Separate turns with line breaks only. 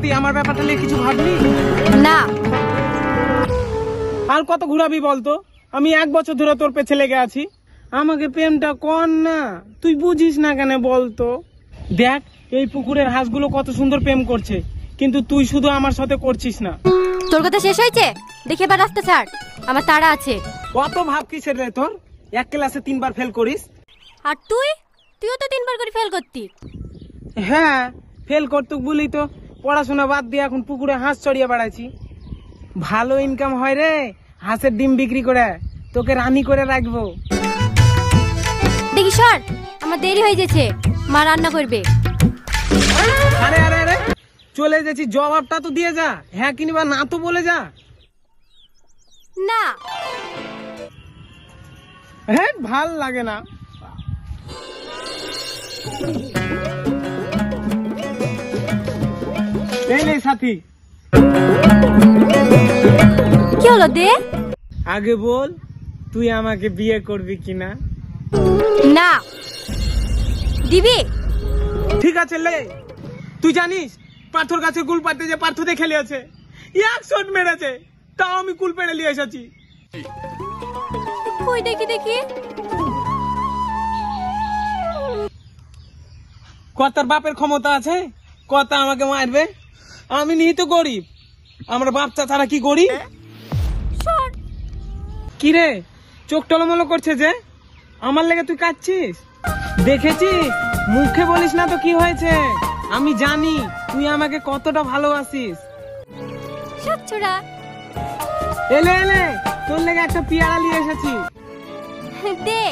সাথী আমার ব্যাপারটা নিয়ে কিছু ভাবলি
না।
আর কত ঘুরাবি বলতো? আমি 1 বছর ধরে তোর পেছে লেগে আছি। আমাকে প্রেমটা কর না, তুই বুঝিস না কেন বলতো? দেখ এই পুকুরের হাঁসগুলো কত সুন্দর প্রেম করছে, কিন্তু তুই শুধু আমার সাথে করছিস না।
তোর কথা শেষ হয়েছে? দেখে এবার রাস্তা ছাড়, আমার তাড়া আছে।
কত ভাব কিসের রে তোর? এক ক্লাসে 3 বার ফেল করিস।
আর তুইও তো 3 বার করে ফেল করতি।
হ্যাঁ ফেল করতুক বলি তো পড়াশোনা বাদ দিয়ে এখন পুকুরে হাঁস চড়িয়ে বেড়াচ্ছি। ভালো ইনকাম হয় রে হাঁসের ডিম বিক্রি করে, তোকে রানী করে রাখবো।
দেখি সর, আমার দেরি হয়ে গেছে, মা রান্না করবে।
আরে আরে আরে চলে যাচ্ছি, জবাবটা তো দিয়ে যা, হ্যাঁ কিংবা না তো বলে যা।
না।
হ্যাঁ ভাল লাগে না। এই নে সাথী।
কি হলো দে?
আগে বল তুই আমাকে বিয়ে করবি কিনা?
না। দিবি?
ঠিক আছে লে। তুই জানিস পাথর গাছের কুল পাড়তে যে পার্থ দেখে লিয়েছে, 1 শট মেরেছে, তাও আমি কুল পেড়ে নিয়ে এসেছি।
কই দেখি দেখি।
কর্তার বাপের ক্ষমতা আছে, কর্তা আমাকে মারবে? আমি নিহিত গরিব, আমরা বাচ্চা ছাড়া কি করি?
সর।
কি রে চোখ টলমলো করছে যে? আমার লেগে তুই কাঁদছিস? দেখেছিস মুখে বলিস না তো কি হয়েছে? আমি জানি তুই আমাকে কতটা ভালোবাসিস।
সচ্ছরা।
এলে এলে তোর লেগে একটা পেয়ারা নিয়ে এসেছি।
দে।